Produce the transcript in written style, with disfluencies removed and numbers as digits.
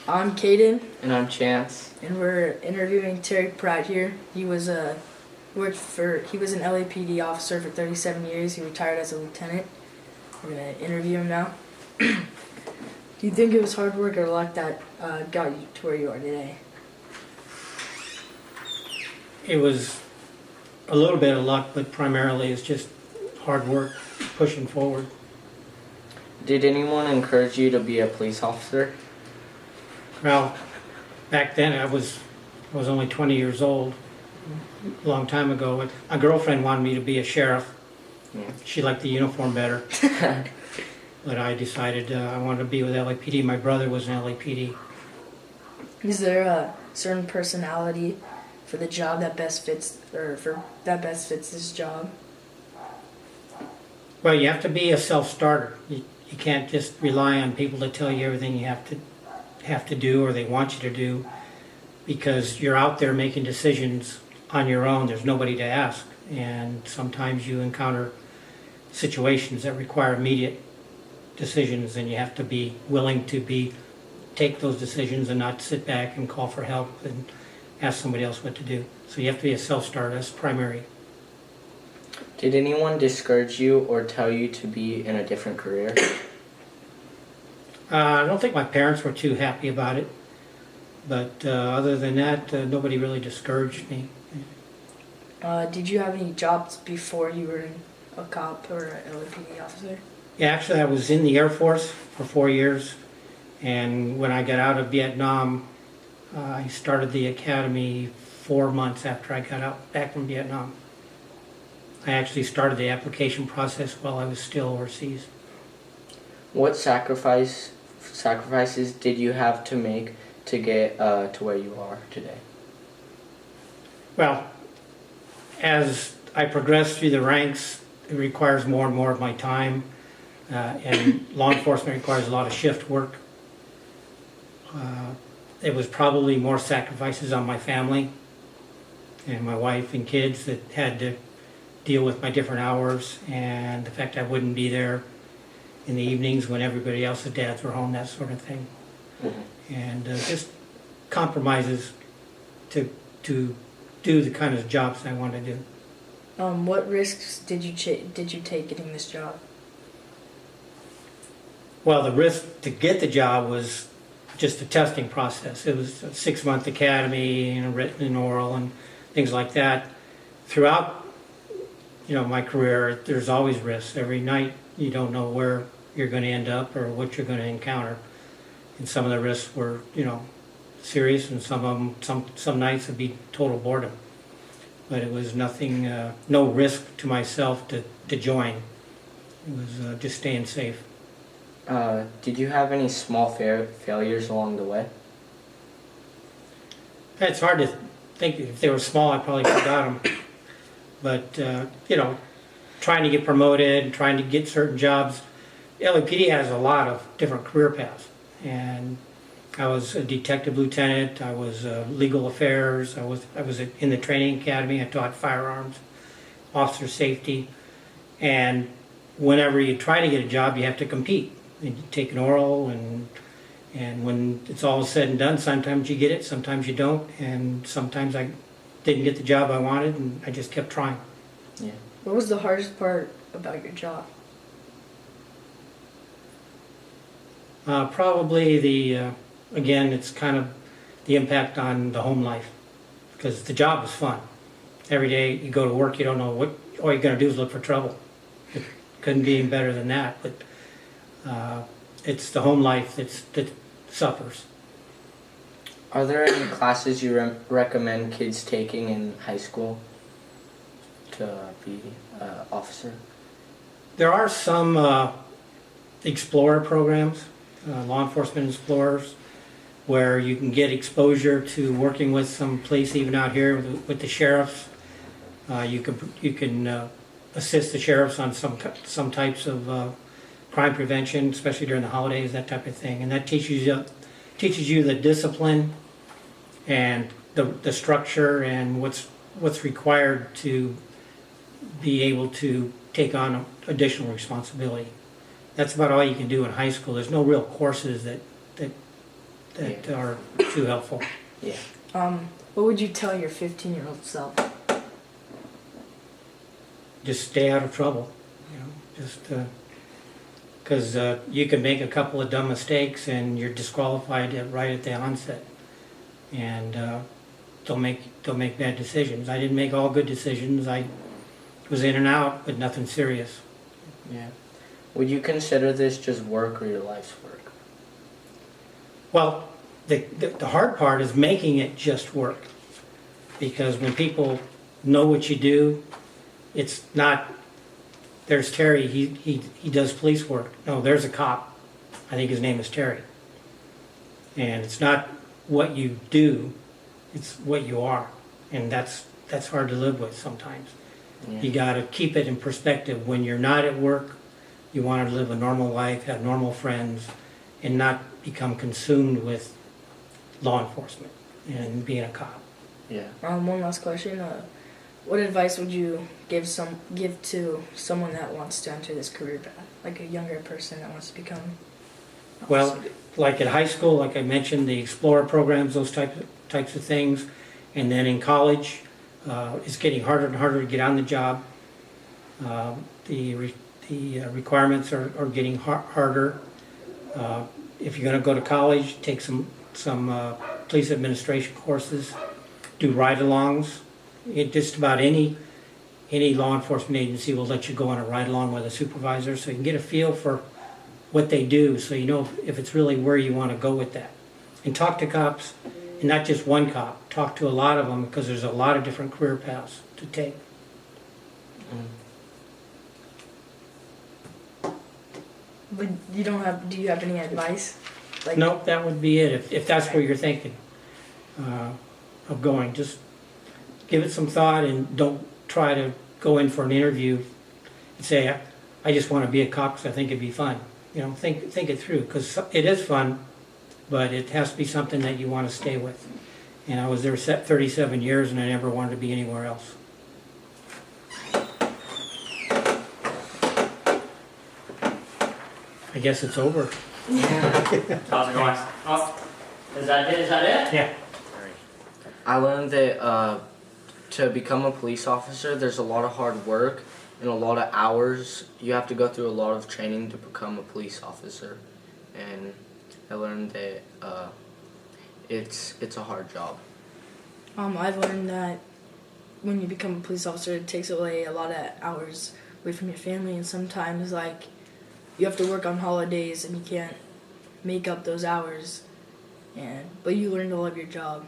I'm Caden, And I'm Chance. and we're interviewing Terry Pratt here. He was an LAPD officer for 37 years. He retired as a lieutenant. We're gonna interview him now. Do you think it was hard work or luck that got you to where you are today? It was a little bit of luck, but primarily it's just hard work, pushing forward. Did anyone encourage you to be a police officer? Well, back then I was only 20 years old, a long time ago. My girlfriend wanted me to be a sheriff. Yeah. She liked the uniform better. But I decided I wanted to be with LAPD. My brother was in LAPD. Is there a certain personality for the job that best fits, this job? Well, you have to be a self-starter. You can't just rely on people to tell you everything you have to do or they want you to do, because you're out there making decisions on your own. There's nobody to ask, and sometimes you encounter situations that require immediate decisions, and you have to be willing to take those decisions and not sit back and call for help and ask somebody else what to do. So you have to be a self-starter. That's primary. Did anyone discourage you or tell you to be in a different career? I don't think my parents were too happy about it, but other than that, nobody really discouraged me. Did you have any jobs before you were a cop or an LAPD officer? Yeah, actually, I was in the Air Force for 4 years, and when I got out of Vietnam, I started the academy 4 months after I got back from Vietnam. I actually started the application process while I was still overseas. What sacrifices did you have to make to get to where you are today? Well, as I progressed through the ranks, it requires more and more of my time, and law enforcement requires a lot of shift work. It was probably more sacrifices on my family and my wife and kids that had to deal with my different hours, and the fact I wouldn't be there in the evenings when everybody else's dads were home, that sort of thing. Mm-hmm. And just compromises to do the kind of jobs I want to do. What risks did you take getting this job? Well, the risk to get the job was just the testing process. It was a 6-month academy, written and oral and things like that. Throughout, my career, there's always risks. Every night you don't know where you're going to end up or what you're going to encounter. And some of the risks were, serious, and some of them, some nights would be total boredom. But it was nothing, no risk to myself to join. It was just staying safe. Did you have any small failures along the way? It's hard to think. If they were small, I probably forgot them. But, trying to get promoted, trying to get certain jobs. LAPD has a lot of different career paths. And I was a detective lieutenant, I was legal affairs, I was in the training academy, I taught firearms, officer safety. And whenever you try to get a job, you have to compete. And you take an oral, and when it's all said and done, sometimes you get it, sometimes you don't, and sometimes I didn't get the job I wanted, and I just kept trying. Yeah. What was the hardest part about your job? Probably again, it's kind of the impact on the home life, because the job was fun. Every day you go to work, you don't know what, all you're going to do is look for trouble. It couldn't be any better than that, but it's the home life that suffers. Are there any classes you recommend kids taking in high school to be an officer? There are some explorer programs, law enforcement explorers, where you can get exposure to working with some police, even out here with the sheriffs. You can assist the sheriffs on some types of crime prevention, especially during the holidays, that type of thing, and that teaches you the discipline and the structure and what's required to be able to take on additional responsibility. That's about all you can do in high school. There's no real courses that that are too helpful. Yeah. What would you tell your 15-year-old self? Just stay out of trouble, you know, just because you can make a couple of dumb mistakes and you're disqualified right at the onset, and they'll make bad decisions. I didn't make all good decisions. I was in and out, but nothing serious. Yeah. Would you consider this just work or your life's work? Well, the hard part is making it just work, because when people know what you do, it's not, there's Terry, he does police work. No, there's a cop. I think his name is Terry. And it's not what you do, it's what you are. And that's hard to live with sometimes. Yeah. You got to keep it in perspective. When you're not at work, you want to live a normal life, have normal friends, and not become consumed with law enforcement and being a cop. Yeah. One last question. What advice would you give to someone that wants to enter this career path, like a younger person that wants to become an Well, officer? like at high school, like I mentioned, the Explorer programs, those types of things, and then in college, it's getting harder and harder to get on the job. The requirements are getting harder. If you're going to go to college, take some police administration courses, do ride-alongs. Just about any law enforcement agency will let you go on a ride-along with a supervisor, so you can get a feel for what they do, so you know if it's really where you want to go with that. And talk to cops, and not just one cop. Talk to a lot of them, because there's a lot of different career paths to take. But do you have any advice? Like, Nope, that would be it. If that's where you're thinking of going, just give it some thought and don't try to go in for an interview and say, I just want to be a cop because I think it'd be fun. You know, think it through, because it is fun, but it has to be something that you want to stay with. And I was there 37 years and I never wanted to be anywhere else. I guess it's over. How's it going? Oh, is that it? Is that it? Yeah. I learned that to become a police officer, there's a lot of hard work and a lot of hours. You have to go through a lot of training to become a police officer, and I learned that it's a hard job. I've learned that when you become a police officer, it takes away a lot of hours away from your family, and sometimes like you have to work on holidays and you can't make up those hours, but you learn to love your job.